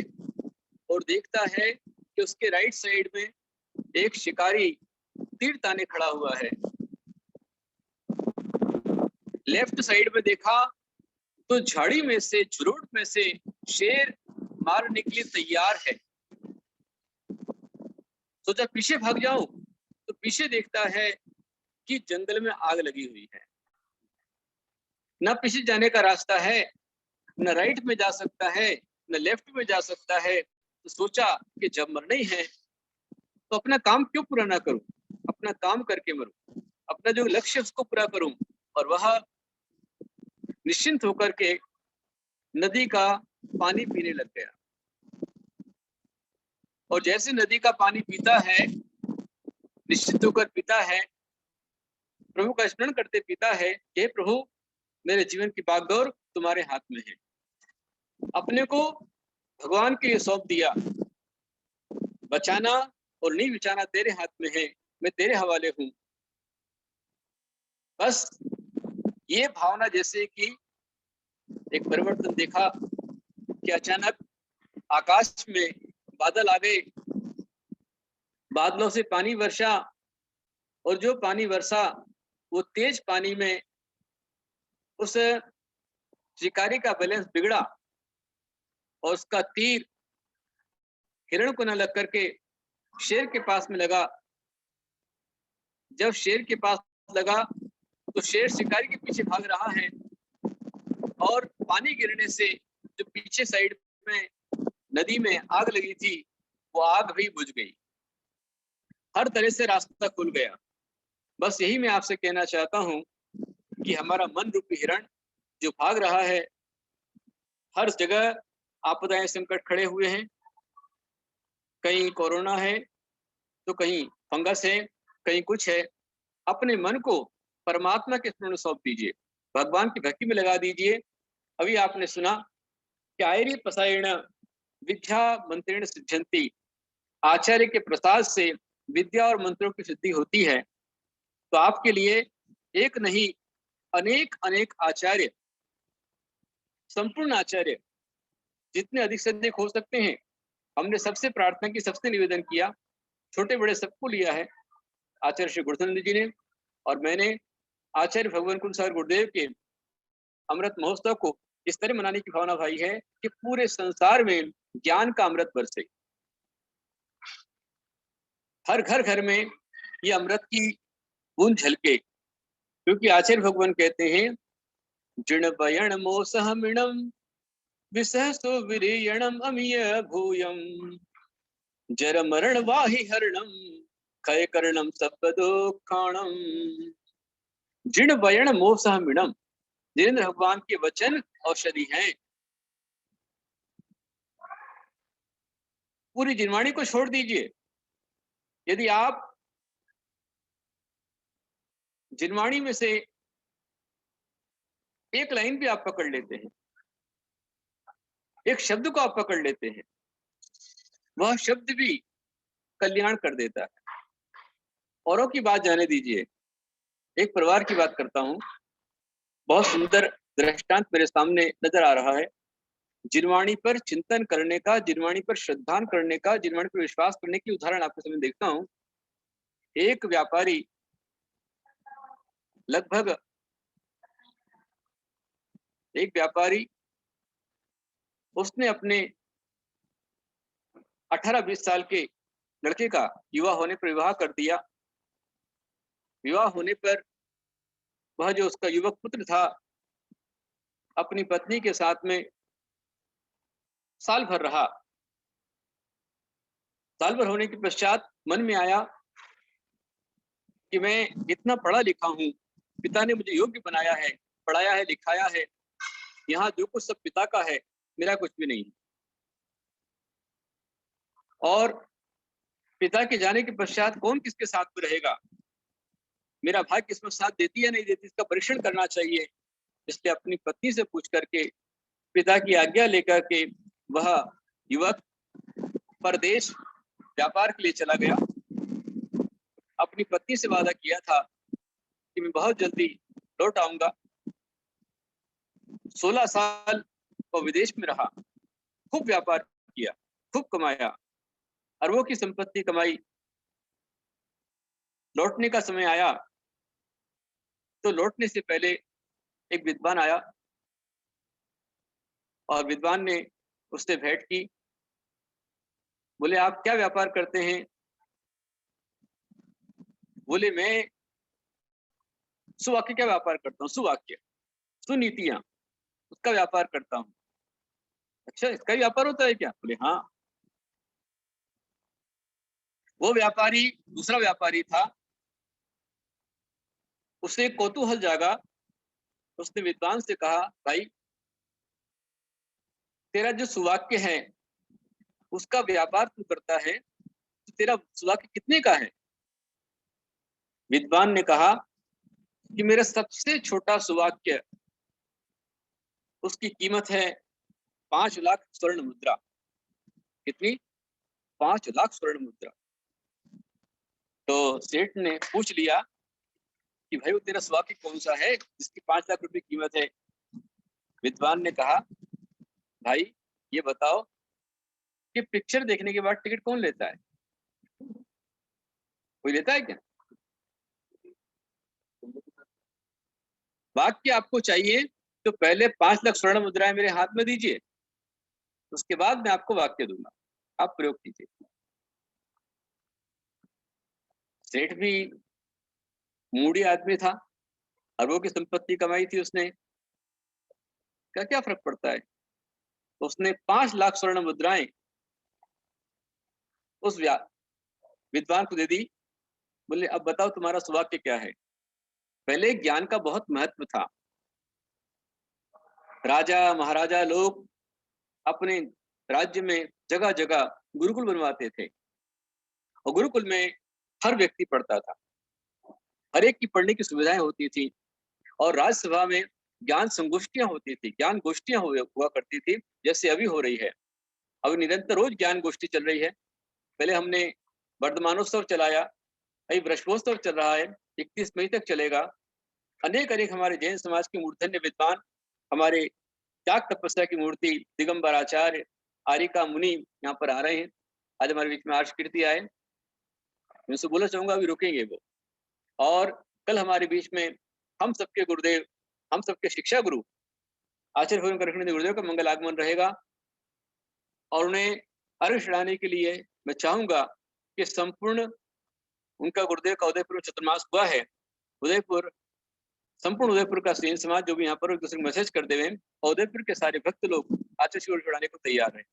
और देखता है कि उसके राइट साइड में एक शिकारी तीर ताने खड़ा हुआ है। लेफ्ट साइड में देखा तो झाड़ी में से, झुरोट में से शेर मारने के लिए तैयार है। सोचा पीछे भाग जाऊं, तो पीछे देखता है कि जंगल में आग लगी हुई है। न पीछे जाने का रास्ता है, न राइट में जा सकता है, न लेफ्ट में जा सकता है। तो सोचा कि जब मरना ही है तो अपना काम क्यों पूरा ना करूं, अपना काम करके मरूं, अपना जो लक्ष्य उसको पूरा करूं। और वह निश्चिंत होकर के नदी का पानी पीने लग गया। और जैसे नदी का पानी पीता है, निश्चित होकर पीता है, प्रभु का स्मरण करते पीता है, हे प्रभु मेरे जीवन की बागडोर तुम्हारे हाथ में है। अपने को भगवान के लिए सौंप दिया। बचाना और नहीं बचाना तेरे हाथ में है, मैं तेरे हवाले हूं। बस ये भावना, जैसे कि एक परिवर्तन देखा कि अचानक आकाश में बादल आ गए, बादलों से पानी वर्षा, और जो पानी वर्षा वो तेज पानी में उस शिकारी का बैलेंस बिगड़ा और उसका तीर हिरण को न लग करके शेर के पास में लगा। जब शेर के पास लगा तो शेर शिकारी के पीछे भाग रहा है और पानी गिरने से जो पीछे साइड में नदी में आग लगी थी वो आग भी बुझ गई। हर तरह से रास्ता खुल गया। बस यही मैं आपसे कहना चाहता हूं कि हमारा मन रूपी हिरण जो भाग रहा है, हर जगह आपदाएं संकट खड़े हुए हैं। कहीं कोरोना है तो कहीं फंगस है, कहीं कुछ है। अपने मन को परमात्मा के स्मरण सौंप दीजिए, भगवान की भक्ति में लगा दीजिए। अभी आपने सुना कि आयर्य पसायण विद्या मंत्रेण सिद्ध्यंति, आचार्य के प्रसाद से विद्या और मंत्रों की सिद्धि होती है। तो आपके लिए एक नहीं अनेक अनेक आचार्य, संपूर्ण आचार्य जितने अधिक से अधिक हो सकते हैं, हमने सबसे प्रार्थना की, सबसे निवेदन किया, छोटे बड़े सबको लिया है। आचार्य श्री गुरुदानंद जी ने और मैंने आचार्य भगवान कुल सागर गुरुदेव के अमृत महोत्सव को इस तरह मनाने की भावना भाई है कि पूरे संसार में ज्ञान का अमृत बरसे, हर घर घर में ये अमृत की बूंद झलके। क्योंकि आचार्य भगवान कहते हैं, जिण बयण मोसह मिणम विसहसो विरीयणम अमीय भूयम जर मरण वाहि हरणम खय करणम सपदोक्षाणम। जिण बयण मोसह मिणम, जिनेंद्र भगवान के वचन औषधि हैं। पूरी जिनवाणी को छोड़ दीजिए। यदि आप जिनवाणी में से एक लाइन भी आप पकड़ लेते हैं, एक शब्द को आप पकड़ लेते हैं, वह शब्द भी कल्याण कर देता है। औरों की बात जाने दीजिए, एक परिवार की बात करता हूं। बहुत सुंदर दृष्टांत मेरे सामने नजर आ रहा है। जिनवाणी पर चिंतन करने का, जिनवाणी पर श्रद्धान करने का, जिनवाणी पर विश्वास करने की उदाहरण आपके सामने देखता हूं। एक व्यापारी लगभग उसने अपने 18-20 साल के लड़के का युवा होने पर विवाह कर दिया। विवाह होने पर वह जो उसका युवक पुत्र था, अपनी पत्नी के साथ में साल भर रहा। साल भर होने के पश्चात मन में आया कि मैं इतना पढ़ा लिखा हूं, पिता ने मुझे योग्य बनाया है, पढ़ाया है, लिखाया है, यहाँ जो कुछ सब पिता का है, मेरा कुछ भी नहीं। और पिता के जाने के पश्चात कौन किसके साथ में रहेगा, मेरा भाई किस्मत साथ देती या नहीं देती, इसका परीक्षण करना चाहिए। इसलिए अपनी पत्नी से पूछ करके, पिता की आज्ञा लेकर के वह युवक परदेश व्यापार के लिए चला गया। अपनी पत्नी से वादा किया था कि मैं बहुत जल्दी लौट आऊंगा। 16 साल वो विदेश में रहा, खूब व्यापार किया, खूब कमाया, अरबों की संपत्ति कमाई। लौटने का समय आया तो लौटने से पहले एक विद्वान आया और विद्वान ने उससे भेंट की। बोले, आप क्या व्यापार करते हैं? बोले, मैं सुवाक्य का व्यापार करता हूँ, सुवाक्य, सुनीतियां, उसका व्यापार करता हूँ। अच्छा, इसका ही व्यापार होता है क्या? बोले, हाँ। वो व्यापारी, दूसरा व्यापारी था, उसे कौतूहल जागा। उसने विद्वान से कहा, भाई तेरा जो सुवाक्य है उसका व्यापार तू करता है, तो तेरा सुवाक्य कितने का है? विद्वान ने कहा कि मेरा सबसे छोटा सुवाक्य उसकी कीमत है 5 लाख स्वर्ण मुद्रा। कितनी? 5 लाख स्वर्ण मुद्रा। तो सेठ ने पूछ लिया कि भाई वो तेरा सुहाग कौन सा है जिसकी 5 लाख रुपए कीमत है? विद्वान ने कहा, भाई ये बताओ कि पिक्चर देखने के बाद टिकट कौन लेता है? कोई लेता है क्या? वाक्य आपको चाहिए तो पहले 5 लाख स्वर्ण मुद्राएं मेरे हाथ में दीजिए, उसके बाद मैं आपको वाक्य दूंगा, आप प्रयोग कीजिए। सेठ भी मूडी आदमी था, अरबों की संपत्ति कमाई थी उसने, क्या फर्क पड़ता है? तो उसने 5 लाख स्वर्ण मुद्राएं उस विद्वान को दे दी। बोले, अब बताओ तुम्हारा सौभाग्य क्या है? पहले ज्ञान का बहुत महत्व था। राजा महाराजा लोग अपने राज्य में जगह जगह गुरुकुल बनवाते थे और गुरुकुल में हर व्यक्ति पढ़ता था, हर एक की पढ़ने की सुविधाएं होती थी और राज्यसभा में ज्ञान संगोष्ठियां होती थी, ज्ञान गोष्ठियां हुआ करती थी, जैसे अभी हो रही है। अब निरंतर रोज ज्ञान गोष्ठी चल रही है। पहले हमने वर्धमानोत्सव चलाया, अभी ब्रह्मोत्सव चल रहा है, 31 मई तक चलेगा। अनेक अनेक हमारे जैन समाज के मूर्धन्य विद्वान, हमारे त्याग तपस्या की मूर्ति दिगंबर आचार्य, आरिका मुनि यहाँ पर आ रहे हैं। आज हमारे बीच में आर्ष कीर्ति आए, मैं उनसे बोलना चाहूंगा अभी रुकेंगे वो। और कल हमारे बीच में हम सबके गुरुदेव, हम सबके शिक्षा गुरु आचार्य भगवान करखंडी गुरुदेव का मंगल आगमन रहेगा और उन्हें अर्घ चढ़ाने के लिए मैं चाहूंगा कि संपूर्ण, उनका गुरुदेव का उदयपुर में चतुर्मास हुआ है, उदयपुर, संपूर्ण उदयपुर का जैन समाज जो भी यहाँ पर एक दूसरे को मैसेज कर देवे, और उदयपुर के सारे भक्त लोग आचार्य शिव चढ़ाने को तैयार हैं।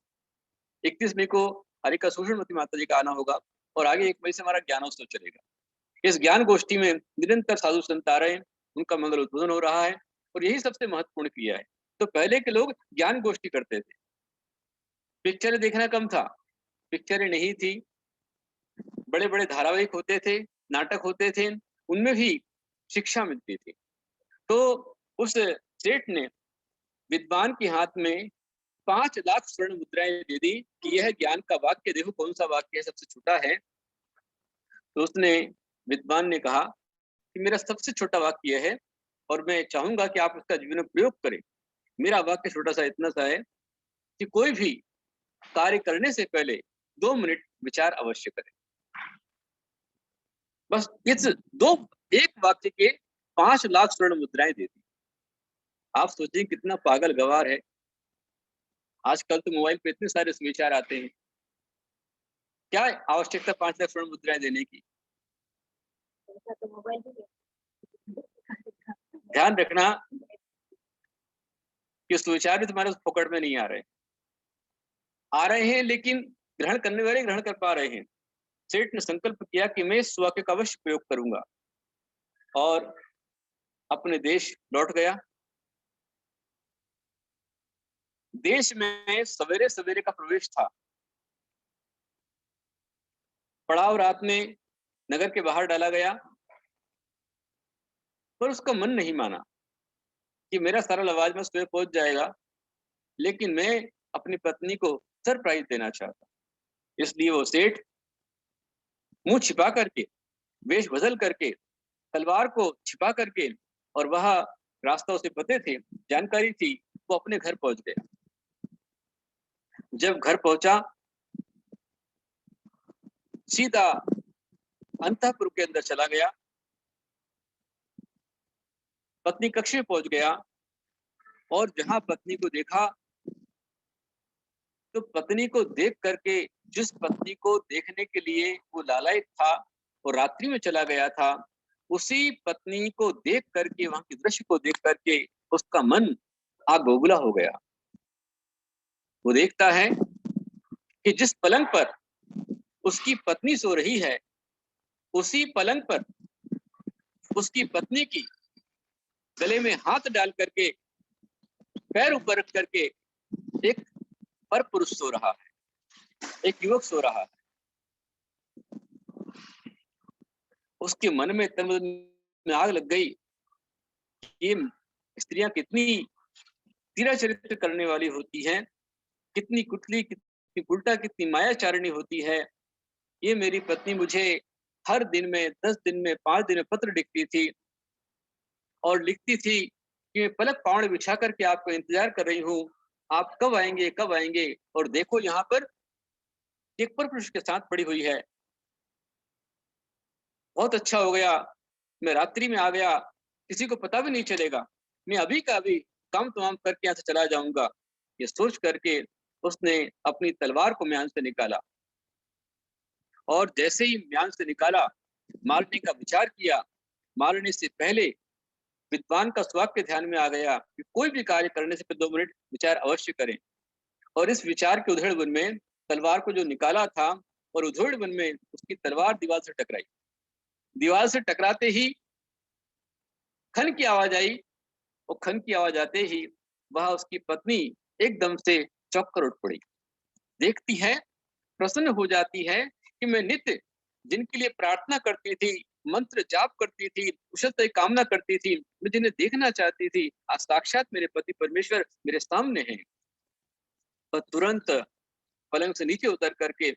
31 मई को हरिका सूषणमती माता जी का आना होगा और आगे 1 मई से हमारा ज्ञानोत्सव चलेगा। इस ज्ञान गोष्ठी में निरंतर साधु संत आ रहे हैं, उनका मंगल उद्बोधन हो रहा है और यही सबसे महत्वपूर्ण क्रिया है। तो पहले के लोग ज्ञान गोष्ठी करते थे, पिक्चरें देखना कम था, पिक्चरें नहीं थी, बड़े बड़े धारावाहिक होते थे, नाटक होते थे, उनमें भी शिक्षा मिलती थी। तो उस सेठ ने विद्वान के हाथ में 5 लाख स्वर्ण मुद्राएं दे दी कि यह ज्ञान का वाक्य देखो कौन सा वाक्य है सबसे छोटा है। तो उसने, विद्वान ने कहा कि मेरा सबसे छोटा वाक्य है और मैं चाहूंगा कि आप उसका जीवन में प्रयोग करें। मेरा वाक्य छोटा सा इतना सा है कि कोई भी कार्य करने से पहले 2 मिनट विचार अवश्य करें। बस इस एक वाक्य के 5 लाख स्वर्ण मुद्राएं दे दी। आप सोचिए कितना पागल गवार है। आजकल तो मोबाइल पे इतने सारे विचार आते हैं, क्या आवश्यकता 5 लाख स्वर्ण मुद्राएं देने की? ध्यान रखना कि सुविचार भी तुम्हारे पकड़ में नहीं आ रहे हैं, लेकिन ग्रहण करने वाले ग्रहण कर पा रहे हैं। सेठ ने संकल्प किया कि मैं इस वाक्य का अवश्य प्रयोग करूंगा और अपने देश लौट गया। देश में सवेरे सवेरे का प्रवेश था। पड़ाव रात में नगर के बाहर डाला गया, पर उसका मन नहीं माना कि मेरा सारा लवाजमा सुबह पहुंच जाएगा, लेकिन मैं अपनी पत्नी को सरप्राइज देना चाहता। इसलिए वो सेठ मुंह छिपा करके, वेश बदल करके, तलवार को छिपा करके, और वह रास्ता उसे पते थे, जानकारी थी, वो अपने घर पहुंच गया। जब घर पहुंचा सीधा अंतःपुर के अंदर चला गया, पत्नी कक्ष में पहुंच गया और जहां पत्नी को देखा तो पत्नी को देख करके, जिस पत्नी को देखने के लिए वो लालायित था और रात्रि में चला गया था, उसी पत्नी को देख करके, वहां के दृश्य को देख करके उसका मन आग बबूला हो गया। वो देखता है कि जिस पलंग पर उसकी पत्नी सो रही है, उसी पलंग पर उसकी पत्नी की गले में हाथ डाल करके, पैर ऊपर रख करके एक पर पुरुष सो रहा है, एक युवक सो रहा है। उसके मन में तन में आग लग गई। ये स्त्रियां कितनी तीरा चरित्र करने वाली होती है, कितनी कुटली, कितनी उल्टा, कितनी मायाचारिणी होती है। ये मेरी पत्नी मुझे हर दिन में, 10 दिन में, 5 दिन में पत्र लिखती थी और लिखती थी कि मैं पलक पाँव बिछा करके आपका इंतजार कर रही हूँ, आप कब आएंगे, कब आएंगे। और देखो यहाँ पर एक पर पुरुष के साथ पड़ी हुई है। बहुत अच्छा हो गया, मैं रात्रि में आ गया, किसी को पता भी नहीं चलेगा, मैं अभी का अभी काम तमाम करके यहाँ से चला जाऊंगा। ये सोच करके उसने अपनी तलवार को म्यान से निकाला और जैसे ही म्यान से निकाला, मारने का विचार किया। मारने से पहले विद्वान का वाक्य ध्यान में आ गया कि कोई भी कार्य करने से 2 मिनट विचार अवश्य करें। और इस विचार के उधेड़बुन में तलवार को जो निकाला था और उधेड़बुन में उसकी तलवार दीवार से टकराई। दीवार से टकराते ही खन की आवाज आई और खन की आवाज आते ही वह उसकी पत्नी एकदम से चौंक कर उठ पड़ी। देखती है, प्रसन्न हो जाती है कि मैं नित्य जिनके लिए प्रार्थना करती थी, मंत्र जाप करती थी, कुशलता कामना करती थी, मैं जिन्हें देखना चाहती थी, आज साक्षात मेरे पति परमेश्वर मेरे सामने हैं। वह तुरंत पलंग से नीचे उतर करके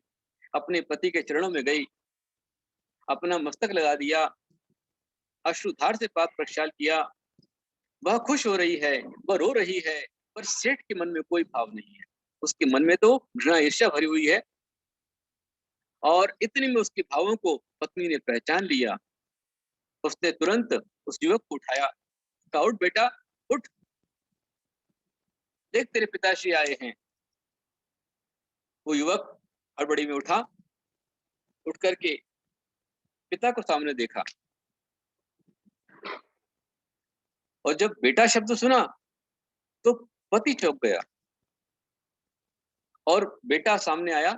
अपने पति के चरणों में गई, अपना मस्तक लगा दिया, अश्रुधार से पाप प्रक्षाल किया। वह खुश हो रही है, वह रो रही है, पर सेठ के मन में कोई भाव नहीं है। उसके मन में तो घृणा ईर्ष्या भरी हुई है। और इतने में उसके भावों को पत्नी ने पहचान लिया। उसने तुरंत उस युवक को उठाया, कहा उठ बेटा उठ, देख तेरे पिताश्री आए हैं। वो युवक हड़बड़ी में उठा, उठ करके पिता को सामने देखा और जब बेटा शब्द सुना तो पति चौंक गया और बेटा सामने आया।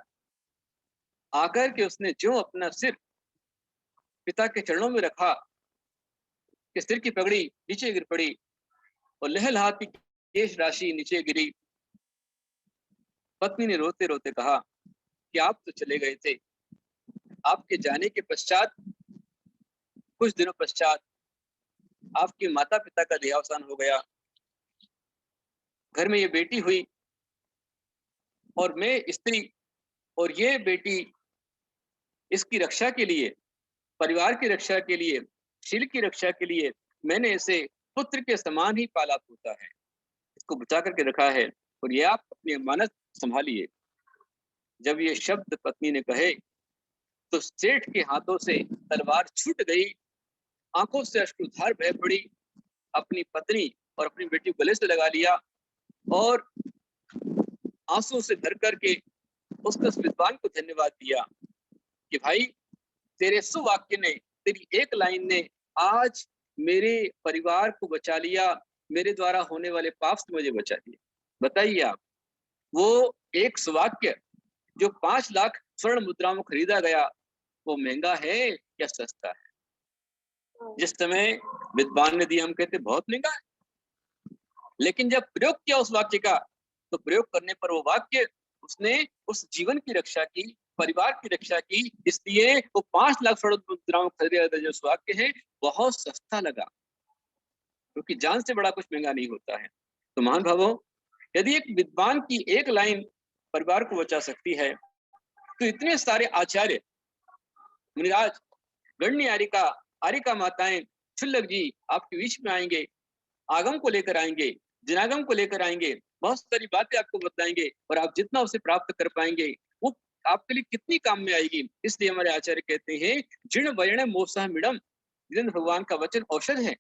आकर के उसने जो अपना सिर पिता के चरणों में रखा कि सिर की पगड़ी नीचे गिर पड़ी और लहलहाती केश राशि नीचे गिरी। पत्नी ने रोते रोते कहा कि आप तो चले गए थे, आपके जाने के पश्चात कुछ दिनों पश्चात आपके माता पिता का देहावसान हो गया, घर में ये बेटी हुई और मैं स्त्री और ये बेटी, इसकी रक्षा के लिए, परिवार की रक्षा के लिए, शील की रक्षा के लिए मैंने इसे पुत्र के समान ही पाला पोसा है, इसको बचा करके रखा है और ये आप अपनी अमानत संभालिए। जब ये शब्द पत्नी ने कहे तो सेठ के हाथों से तलवार छूट गई, आंखों से अश्रुधार बह पड़ी। अपनी पत्नी और अपनी बेटी को गले से लगा लिया और आंसू से भर करके उसने विद्वान को धन्यवाद दिया कि भाई तेरे सुवाक्य ने, तेरी एक लाइन ने आज मेरे परिवार को बचा लिया, मेरे द्वारा होने वाले पाप से मुझे बचा लिया। बताइए आप, वो एक सुवाक्य जो 5 लाख स्वर्ण मुद्राओं में खरीदा गया, वो महंगा है या सस्ता है? जिस समय विद्वान ने दिया हम कहते बहुत महंगा है, लेकिन जब प्रयोग किया उस वाक्य का तो प्रयोग करने पर वो वाक्य उसने उस जीवन की रक्षा की, परिवार की रक्षा की, इसलिए वो 5 लाख स्वर्ण मुद्राओं खरीदा जो वाक्य है बहुत सस्ता लगा, क्योंकि जान से बड़ा कुछ महंगा नहीं होता है। तो महान भावों, यदि एक विद्वान की एक लाइन परिवार को बचा सकती है तो इतने सारे आचार्य, मुनिराज, गण्य आरिका माताएं, क्षुल्लक जी आपके बीच में आएंगे, आगम को लेकर आएंगे, जिनागम को लेकर आएंगे, बहुत सारी बातें आपको बताएंगे और आप जितना उसे प्राप्त कर पाएंगे वो आपके लिए कितनी काम में आएगी। इसलिए हमारे आचार्य कहते हैं जिण वर्ण मोसह मिडम, जिन भगवान का वचन औषध है,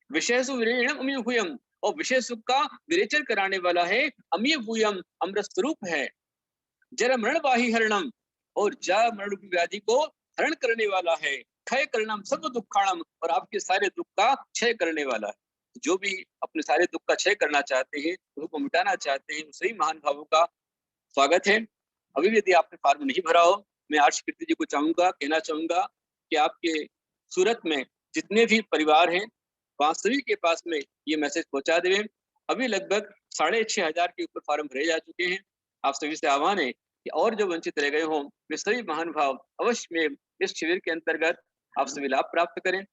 विषय सुविरेणम अमीयभूयम, और विषय सुख का विरेचन कराने वाला है, अमीयभूयम अमृत स्वरूप है, जरा मरण वाही हरणम, और जा मरण व्याधि को हरण करने वाला है, क्षय करणम सब दुखाणम, और आपके सारे दुख का क्षय करने वाला है। जो भी अपने सारे दुख का क्षय करना चाहते हैं, उसको मिटाना चाहते हैं, सही महान भावों का स्वागत है। अभी भी यदि आपने फॉर्म नहीं भरा हो, मैं आर्ष कीर्ति जी को कहना चाहूंगा कि आपके सूरत में जितने भी परिवार हैं वहां सभी के पास में ये मैसेज पहुंचा दें। अभी लगभग 6,500 के ऊपर फॉर्म भरे जा चुके हैं। आप सभी से आह्वान है कि और जो वंचित रह गए हों वे सभी महान भाव अवश्य में इस शिविर के अंतर्गत आप सभी लाभ प्राप्त करें,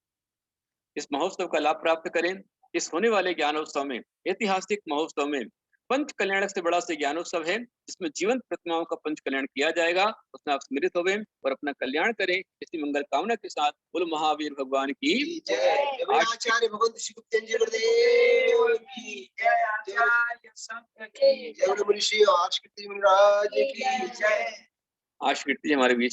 इस महोत्सव का लाभ प्राप्त करें। इस होने वाले ज्ञानोत्सव में, ऐतिहासिक महोत्सव में पंच कल्याणक से बड़ा से ज्ञानोत्सव है, जिसमें जीवंत प्रतिमाओं का पंच कल्याण किया जाएगा। उसमें आप सम्मिलित होवे और अपना कल्याण करें। इसी मंगल कामना के साथ बोलो महावीर भगवान की जय। आचार्य भगवंत श्री गुप्तेन्द्र जी गुरुदेव की जय। आचार्य संत की जय। ऋषि आश कीर्ति महाराज की जय। आज कीर्ति हमारे बीच